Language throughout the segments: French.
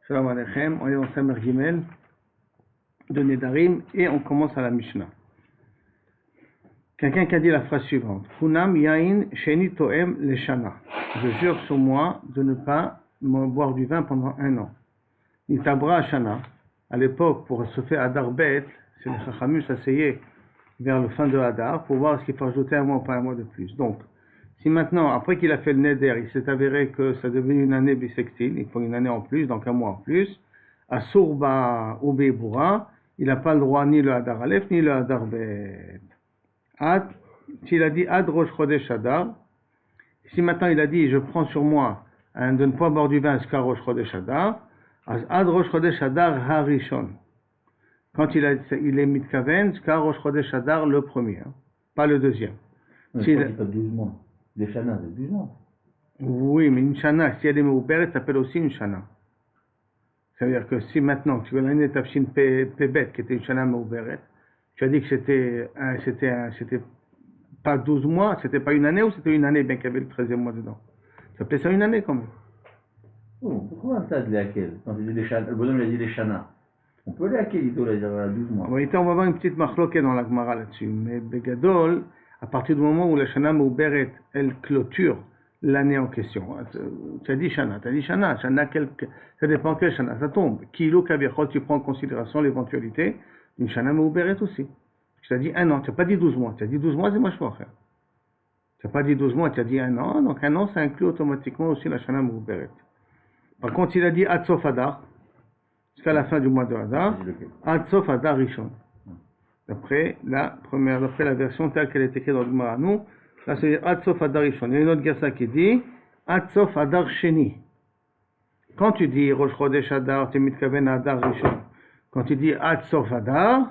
Shalom Aleichem, on est dans Samer Gimel de Nedarim et on commence à la Mishnah. Quelqu'un qui a dit la phrase suivante: Hunam yain sheni toem leshana. Je jure sur moi de ne pas boire du vin pendant 1 an. Nitabra shana. À l'époque, pour se faire Hadar Bet, c'est le Chachamim s'asseyaient vers le fin de Hadar pour voir ce qu'il faut ajouter 1 mois ou pas 1 mois de plus. Donc, si maintenant, après qu'il a fait le Neder, il s'est avéré que ça devenait une année bissextile, il faut une année en plus, donc 1 mois en plus, à Sourba ou Beibura, il n'a pas le droit ni le Hadar Aleph ni le Hadar Bet. S'il a dit Ad Rosh Chodesh Hadar, si maintenant il a dit je prends sur moi de ne pas boire du vin jusqu'à Rosh Chodesh Hadar, Ad Rosh Chodesh Hadar Harishon. Quand il est mitkaven jusqu'à Rosh Chodesh Hadar le premier, pas le deuxième. Si il pas 12 mois. Les Shana, c'est 12 mois. Oui, mais une Shana, si elle est Meuberet, ça s'appelle aussi une Shana. Ça veut dire que si maintenant, tu veux l'année Tafshin Pebet, qui était une Shana Meuberet, tu as dit que c'était pas 12 mois, c'était pas une année ou c'était une année, bien qu'il y avait le 13e mois dedans. Ça s'appelait ça une année quand même. Oh, pourquoi ça de laquelle? Quand il dit les Shana, le bonhomme il a dit les Shana. On peut aller à quel idole, il a 12 mois. Oui, on va voir une petite marloquette dans la Gemara là-dessus. Mais Begadol, à partir du moment où la Shana Meuberet, elle clôture l'année en question. Tu as dit Shana, ça dépend quelle Shana, ça tombe. Kilo Kaviachol, tu prends en considération l'éventualité d'une Shana Meuberet aussi. Tu as dit 1 an, tu n'as pas dit 12 mois. Tu as dit 12 mois, c'est machouach. Tu n'as pas dit 12 mois, tu as dit 1 an, donc 1 an, ça inclut automatiquement aussi la Shana Meuberet. Par contre, il a dit Ad Sof Hadar, jusqu'à la fin du mois de Hadar, Ad Sof Hadar Rishon. D'après la version telle qu'elle est écrite dans le Gemara, nous, là c'est Ad Sof Hadar Rishon. Il y a une autre gersa qui dit Ad Sof Hadar Sheni. Quand tu dis Rosh Chodesh Hadar, tu mitkaven Hadar Rishon. Quand tu dis Ad Sof Hadar,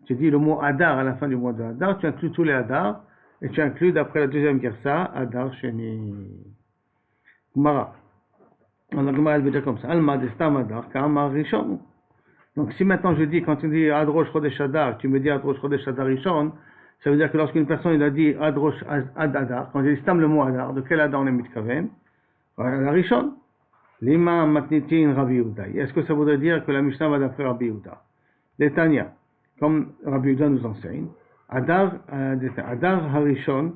tu dis le mot Hadar à la fin du mois de Hadar, tu inclus tous les Hadar, et tu inclus d'après la deuxième gersa Hadar Sheni. Gemara. On a Gemara elle veut dire comme ça. Alma destam Hadar, Kamar Rishon. Donc si maintenant je dis, quand tu dis Ad Rosh Chodesh Hadar, tu me dis Ad Rosh Chodesh Hadar Rishon, ça veut dire que lorsqu'une personne il a dit Ad Hadar, quand il dit stam le mot Hadar, de quel Hadar on est mitkaven? La Rishon. Lima matnitin Rabbi Yehuda. Est-ce que ça voudrait dire que la Mishnah va d'après Rabbi Yehuda? L'Etania, comme Rabbi Yehuda nous enseigne, Hadar Harishon,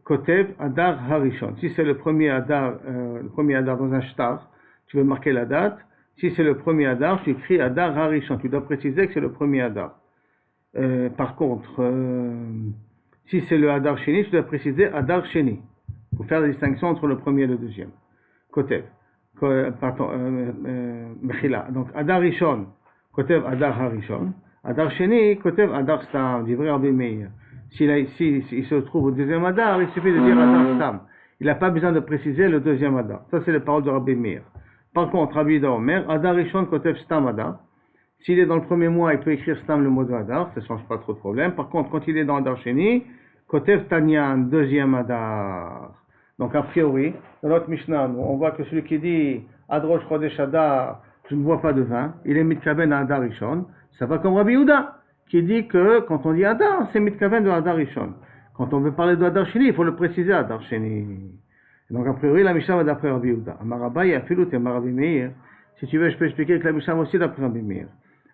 Kotev Hadar Harishon. Si c'est le premier Hadar dans un shtar, tu veux marquer la date. Si c'est le premier Hadar, tu écris Hadar Harishon. Tu dois préciser que c'est le premier Hadar. Par contre, si c'est le Hadar Sheni, tu dois préciser Hadar Sheni. Pour faire la distinction entre le premier et le deuxième. Kotev. Mechila. Donc Hadar Rishon, Kotev Hadar Harishon. Hadar Sheni, Kotev Hadar Stam. Dit vrai Rabbi Meir. S'il se trouve au deuxième Hadar, il suffit de dire Hadar Stam. Il n'a pas besoin de préciser le deuxième Hadar. Ça, c'est les paroles de Rabbi Meir. Par contre, Rabbi Yehuda Omer, Hadar Rishon Kotev Stam Hadar. S'il est dans le premier mois, il peut écrire Stam le mot de Hadar, ça ne change pas trop de problème. Par contre, quand il est dans Hadar Sheni, Kotev Tanyan, deuxième Hadar. Donc, a priori, dans notre Mishnah, on voit que celui qui dit Ad Rosh Chodesh Hadar, je ne bois pas de vin, il est mitkaven à Hadar Rishon. Ça va comme Rabbi Yehuda, qui dit que quand on dit Hadar, c'est mitkaven de Hadar Rishon. Quand on veut parler de Hadar Sheni, il faut le préciser Hadar Sheni. Donc, a priori, la Mishnah va d'après Rabbi Yehuda. Amarabaye, Afilut et Rabbi Meir. Si tu veux, je peux expliquer que la Mishnah va aussi d'après Rabbi Meir.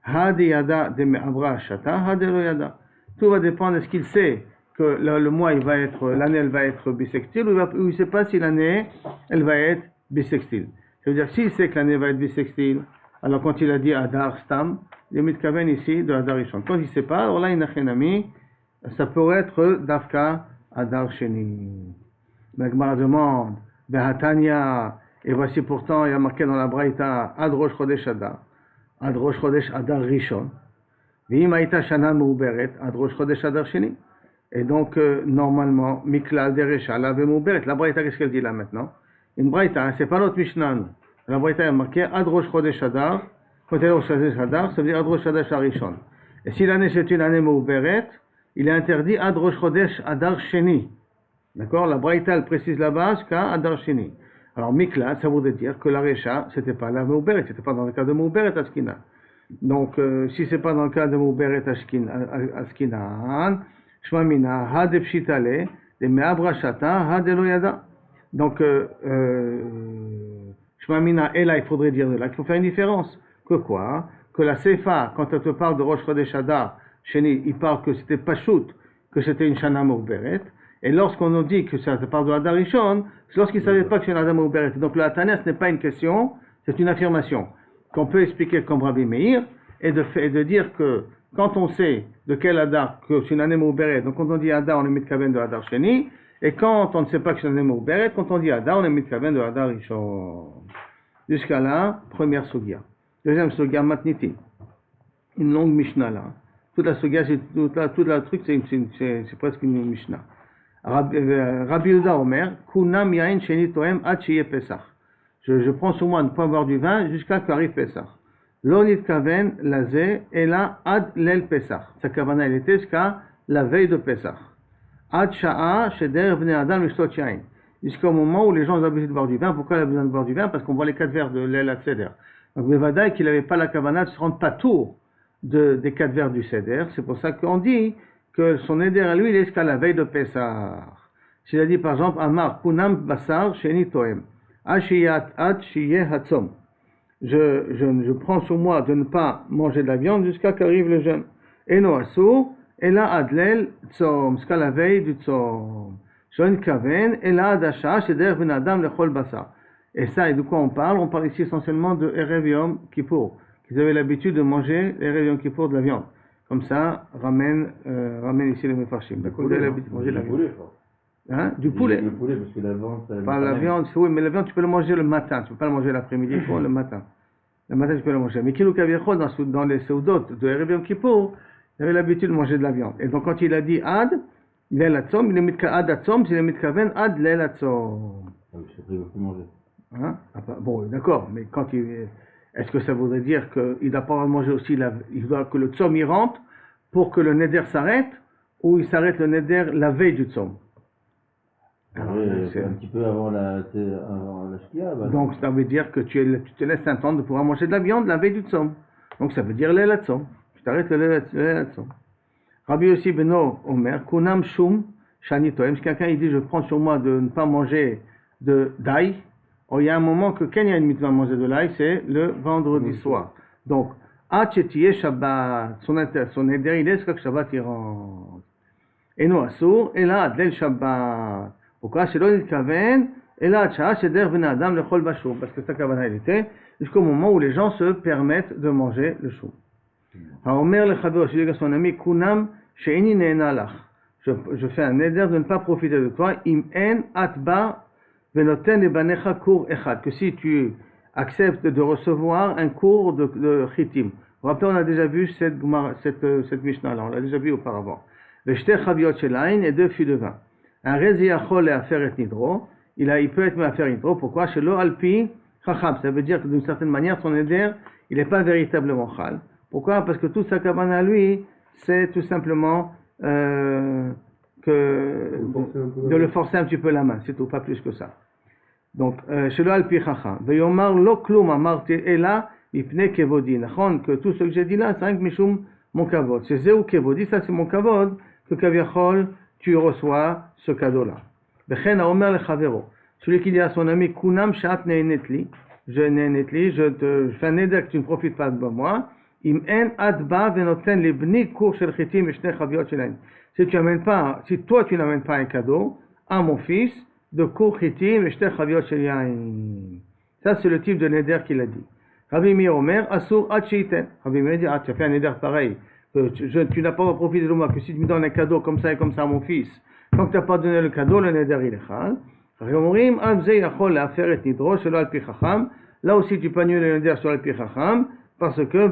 Hadi Yada de Me'avra Shata, Hadi Lo Yada. Tout va dépendre de ce qu'il sait que le mois, l'année, elle va être bissextile, ou il ne sait pas si l'année, elle va être bissextile. Ça veut dire, s'il sait que l'année va être bissextile, alors quand il a dit Hadar Stam, il est mitkaven ici de Hadar Rishon. Quand il ne sait pas, alors là, il n'a rien ami, ça pourrait être Dafka Hadar Sheni. La Gemara demande, Behatania, et voici pourtant, il y a marqué dans la Braïta, Ad Rosh Chodesh Hadar, Ad Rosh Chodesh Hadar Rishon, V'im Haïta Shana Meuberet, Ad Rosh Chodesh Hadar Sheni. Et donc, normalement, Mikla Derecha, la Meuberet, la Braïta, qu'est-ce qu'elle dit là maintenant? Une Braïta, c'est pas notre Mishnah, nous. La Braïta est marquée, Ad Rosh Chodesh Hadar, Côté Rosh Chodesh Hadar, ça veut dire Ad Rosh Chodesh Rishon. Et si l'année c'est une année Meuberet, il est interdit Ad Rosh Chodesh Hadar Sheni. D'accord? La Braïta, elle précise là-bas jusqu'à Hadar Sheni. Alors, Miklat, ça voudrait dire que la Recha, c'était pas la Meuberet, c'était pas dans le cas de Meuberet Askina. Donc, si c'est pas dans le cas de Meuberet Askina, Shmamina, Hade Pshitale, de Me'abra Shata, Hade Lo Yada. Donc, Shmamina Ela, il faudrait dire de là qu'il faut faire une différence. Que quoi? Que la Sefa, quand elle te parle de Rosh Chodesh Adar, Sheni, il parle que c'était Pashut, que c'était une Shana Mouberet. Et lorsqu'on nous dit que ça te parle de Adar Rishon, c'est lorsqu'il ne savait pas que c'est une Adar Mouberet. Donc le Hatana, ce n'est pas une question, c'est une affirmation. Qu'on peut expliquer comme Rabbi Meir, et de dire que quand on sait de quel Adar, que c'est une année Mouberet, donc quand on dit Adar, on est mitkaven de Adar Sheni, et quand on ne sait pas que c'est une année Mouberet, quand on dit Adar, on est mitkaven de Adar Rishon. Jusqu'à là, première Sugya. Deuxième Sugya, Matniti. Une longue Mishnah là. Toute la Sugya, toute la truc, c'est presque une Mishnah. Rabbi Yehuda Omer, Kunam Yain Sheni Toem Ad Sheye Pesach. Je prends sur moi de ne pas boire du vin jusqu'à qu'arrive Pesach. Lo nitkaven laze ela ad lel Pesach. Sa kavana, elle était jusqu'à la veille de Pesach. Ad sha'a sheder bnei adam mishtot yain. Jusqu'au moment où les gens ont besoin de boire du vin. Pourquoi ils ont besoin de boire du vin? Parce qu'on voit les 4 verres de l'el ad seder. Donc Bevadaï qu'il n'avait pas la kavana de se rendre pas tour des 4 verres du seder. C'est pour ça qu'on dit que son éder à lui, il est jusqu'à la veille de Pesach. S'il a dit par exemple, Amar kunam basar sheni toem. Je prends sur moi de ne pas manger de la viande jusqu'à qu'arrive le jeûne. Et no asur, et là adlel tzom, jusqu'à la veille du tzom. Shon kaven, et là adasha, sheder ben adam lechol basar. Et ça, et de quoi on parle? On parle ici essentiellement de Erev Yom Kippour, qu'ils avaient l'habitude de manger Erev Yom Kippour de la viande. Comme ça, ramène ici les Mefarshim. D'accord, vous avez l'habitude de manger de la viande. Hein? Du poulet. Le poulet, parce que la viande... Pas la viande, oui, mais la viande, tu peux le manger le matin. Tu peux pas le manger l'après-midi, il faut le matin. Le matin, tu peux le manger. Mais Kilou Kaviachol, dans les Seudot de Erev Yom Kippour, il avait l'habitude de manger de la viande. Et donc, quand il a dit Ad, Lel Atzom, il est mitka Ad Atzom, il est mitkaven Ad Lel Atzom. Ah oui, c'est vrai, il ne veut plus manger. Hein? Bon, d'accord, mais quand est-ce que ça voudrait dire qu'il doit pas manger aussi, il doit que le Tzom y rentre pour que le Neder s'arrête, ou il s'arrête le Neder la veille du Tzom? C'est un petit peu avant la shkia. Bah. Donc ça veut dire que tu te laisses un temps de pouvoir manger de la viande la veille du tzom. Donc ça veut dire l'el tzom. Tu t'arrêtes le l'el tzom. Rabbi Yossi Beno Omer, Kunam Shum Shani Toem. Si quelqu'un il dit je prends sur moi de ne pas manger d'ail, il y a un moment que quand il y a une mitzvah de manger de l'ail, c'est le vendredi soir. Donc, Hachetiye Shabbat, son éder il est jusqu'à que Shabbat il rentre. Et nous assour, et là, Adlel Shabbat. Pourquoi? C'est l'on kaven, et là, Sheder ben Adam le chol bashou, parce que sa kavana il était jusqu'au moment où les gens se permettent de manger le chou. Haomer le chaver, je dis à son ami, kunam sheini ne'enalach. Je fais un éder de ne pas profiter de toi, im en atba venoten lebanecha cours echad, que si tu acceptes de recevoir un cours de chitim. Vous vous rappelez, on a déjà vu cette Mishnah là, on l'a déjà vu auparavant. Le shter chaviot shelain et 2 fûts de vin. Un reziachol et affaire et nidro, il peut être affaire et nidro. Pourquoi? Chez lo alpi chacham, ça veut dire que d'une certaine manière son éder, il n'est pas véritablement chal. Pourquoi? Parce que toute sa cabane à lui, c'est tout simplement de le forcer un petit peu la main, c'est tout, pas plus que ça. Donc, chez lo alpi chacham, veyomar lo klum amarti ela mipne kevodi. Nachon que tout ce que j'ai dit là, c'est un mishum mon kavod. C'est zeu kevodi, ça c'est mon kavod que kaviachol tu reçois ce cadeau-là. Bechen haomer lechavero. Celui qui dit à son ami, kunam shat ne'enetli, je fais un éder que tu ne profites pas de moi. Im en adba venoten libni cour shel chitim et shnei chaviot shelaim. Si toi tu n'amènes pas un cadeau à mon fils de cour chitim et shnei chaviot shelaim. Ça c'est le type de néder qu'il a dit. Rabbi Meir Omer asur ad sheiten. Rabbi Meir dit, tu as fait un néder pareil. Tu n'as pas profité de moi, que si tu me donnes un cadeau comme ça et comme ça à mon fils, tant que tu n'as pas donné le cadeau, le neder il est chal. Là aussi tu peux annuler le neder sur le pi chacham, parce que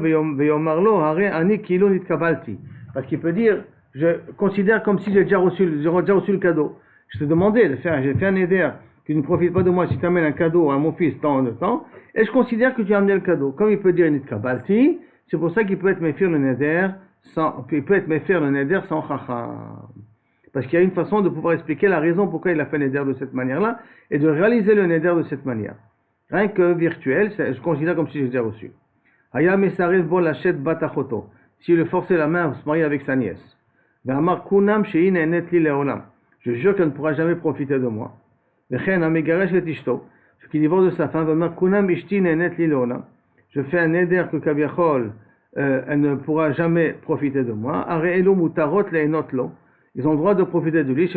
parce qu'il peut dire, je considère comme si j'ai déjà reçu le cadeau. Je te demandais j'ai fait un neder, tu ne profites pas de moi si tu amènes un cadeau à mon fils tant de temps, et je considère que tu as amené le cadeau. Comme il peut dire nitkabalti, c'est pour ça qu'il peut être méfier le neder sans chacham. Parce qu'il y a une façon de pouvoir expliquer la raison pourquoi il a fait le neder de cette manière-là et de réaliser le neder de cette manière. Rien que virtuel, je considère comme si j'ai déjà reçu. Hayam esaref bo lachet batachoto. S'il le forçait la main à se marier avec sa nièce. Ve'amar kunam she'in enet li le'olam. Je jure qu'elle ne pourra jamais profiter de moi. Vechen amegaresh et tishto. ce qui divorce de sa femme, je fais un neder que Kaviachol, elle ne pourra jamais profiter de moi. Ils ont le droit de profiter de lui.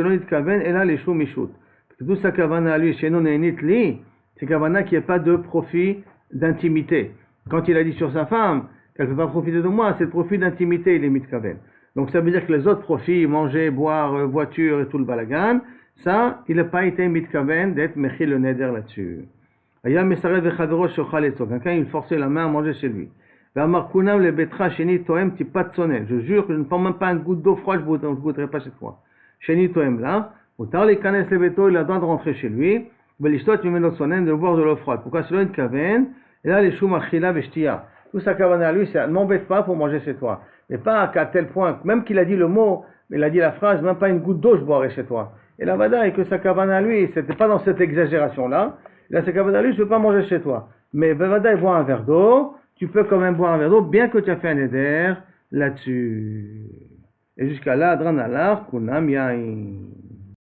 D'où sa kavana à lui, c'est kavana qui n'y a pas de profit d'intimité. Quand il a dit sur sa femme qu'elle ne peut pas profiter de moi, c'est le profit d'intimité, il est mitkaven. Donc ça veut dire que les autres profits, manger, boire, voiture et tout le balagan, ça, il n'a pas été mitkaven d'être mechil le neder là-dessus. Quelqu'un, il forçait la main à manger chez lui. Je jure que je ne prends même pas un goutte d'eau froide, je ne goûterai pas cette fois. Sheni toem là, il a le droit de rentrer chez lui, de boire de l'eau froide. Pourquoi c'est une kaven? Et là, les choum achila veshtia. Tout sa kavana à lui, c'est ne m'embête pas pour manger chez toi. Mais pas qu'à tel point, même qu'il a dit le mot, il a dit la phrase, même pas une goutte d'eau je boirai chez toi. Et la vada est que sa kavana à lui, c'était pas dans cette exagération-là. Là, sa kavana à lui, je ne veux pas manger chez toi. Mais vada, il boit un verre d'eau, tu peux quand même boire un verre d'eau, bien que tu as fait un éder là-dessus. Et jusqu'à là, Adran Alar, Kunam Yain.